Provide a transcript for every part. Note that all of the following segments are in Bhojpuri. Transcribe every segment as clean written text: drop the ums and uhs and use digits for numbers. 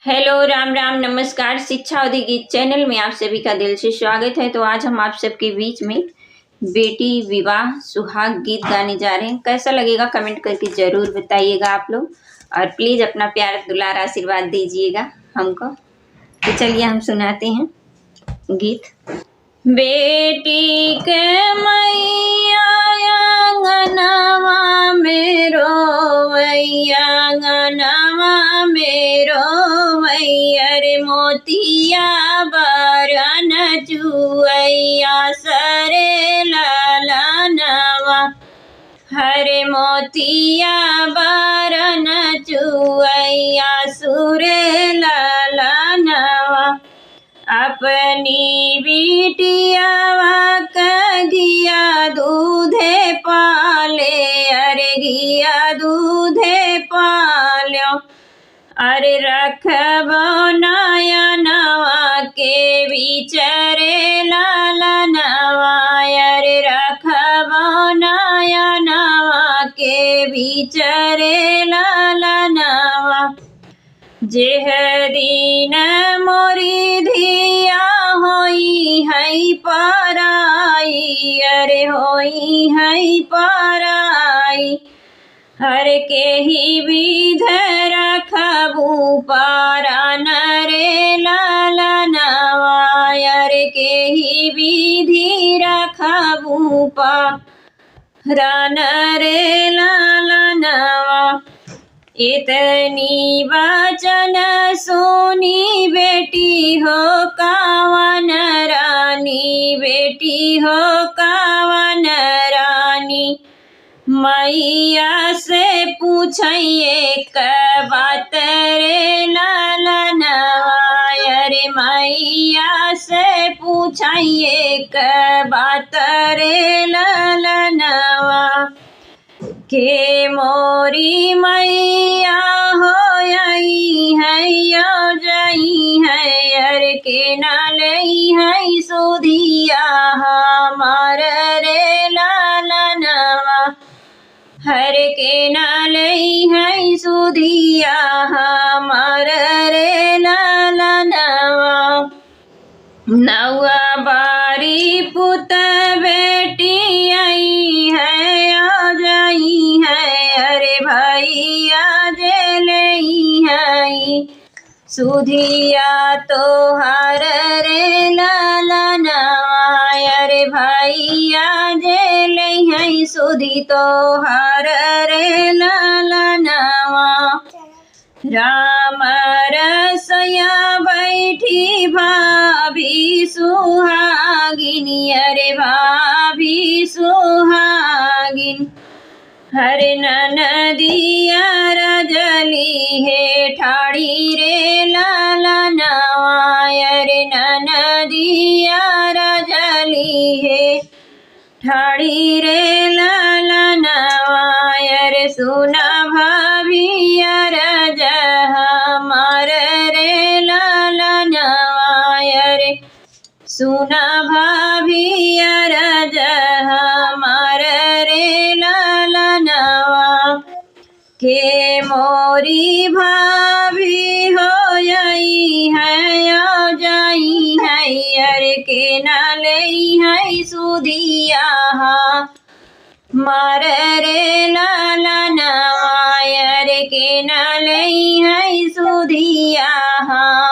हेलो, राम राम, नमस्कार। शिक्षा उदय गीत चैनल में आप सभी का दिल से स्वागत है। तो आज हम आप सबके बीच में बेटी विवाह सुहाग गीत गाने जा रहे हैं। कैसा लगेगा कमेंट करके जरूर बताइएगा आप लोग, और प्लीज अपना प्यार दुलार आशीर्वाद दीजिएगा हमको। तो चलिए हम सुनाते हैं गीत। बेटी के मैया अंगनवा में रोवैया, अंगनवा में रोवैया रे मोतिया बरन चुवैया सरे लालनवा, हरे मोतिया बरन चुवैया सुरे लालनवा। अपनी बिटियावा का घिया दूधे पाले, अरे घिया दूधे पाल्यो, अरे रखबो नयनवा के बिचरे लालनवा, अरे रखबो नयनवा के बिचरे लालनवा। जेह दिन मोरी धिया होई है पराई, अरे होई है पराई, हर के ही विध रखबू पारान रे लालनवा, अरे के ही विधि रखबू पारान रे लालनवा। इतनी वचन सुनी बेटी हो कावन रानी, बेटी हो कावन रानी, मैया से पूछिए क बात रे लालनवा, अरे मैया से पूछिए क बात रे लालनवा। के मोरी मैया हो आई है यो जई है, अरे के नालई है सुधिया हमार रे लालनवा, हर के नालई है सुधिया हमार रे लालनवा। नौआ बारी पुत बेटी आई है आ जाई है, अरे भैया जे लई है सुधिया तोहार रे लालनवा, अरे भैया जे लई है सुधी तोहार रे लालनवा। राम रसया बैठी भाभी सुहागिनी, अरे भाभी सुहागिन, हरे ननदिया रजली है ठाड़ी रे लालनवा, अरे ननदिया रजली है ठाड़ी रे लालनवा, अरे सुना भाभी अरज हमार रे लालनवा, अरे सुना भाभी अरज हमार रे लालनवा। के मोरी भाभी हो आई है आ जाई है, अरे के नालई है सुधिया मार रे लालनवा, अरे के नालई है सुधिया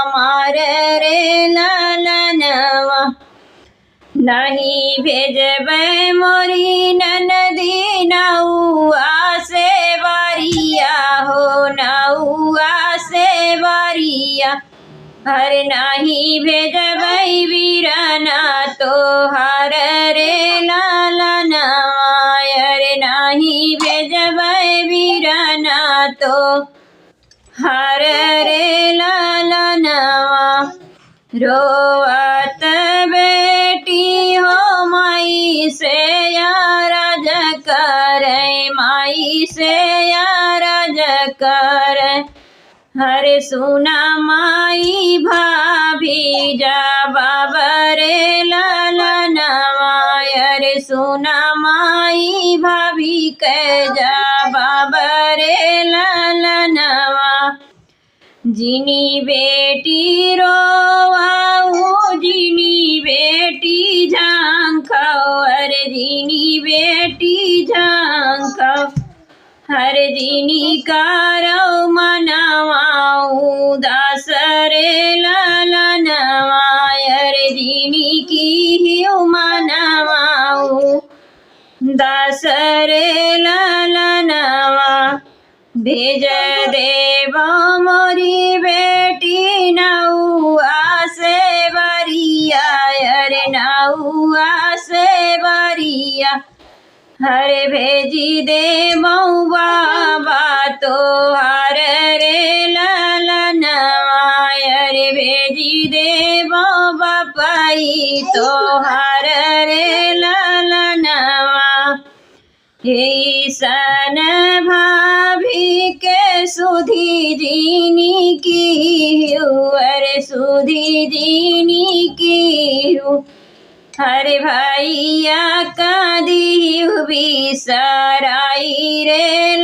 मार रे लालनवा। नहीं भेजबै मोरी ननदी नौआ से बारिया हो, नौआ से बारिया, हर नहीं भेजबै वीरना तोहार रे लालनवा, अरे नहीं भेजबै वीरना तो हर रे लालनवा। रोवत बेटी हो माई से यारज करे, माई से यारज करे, हरे सुना माई भाभी जा बाबरे लालनवा, अरे सुना माई भाभी के जा बाबरे लालनवा। जीनी बेटी रोवाऊ जीनी बेटी झांखो अरे जीनी बेटी झांखो हर जीनी कारो मनवाऊ दास रे ललनवा अरे जीनी की मनवाऊ दास रे ललनवा भेज देव मोरी बेटी नौआ से बरिया अरे नौआ से बरिया हरे भेजी दे बाबा तो हर रे ललनवा अरे भेजी दे बाबा पाई तो हर रे ललनवा ईसन भाभी के सुधी जीनी की अरे सुधी जीनी की हरे भैया का दी बिसराई रे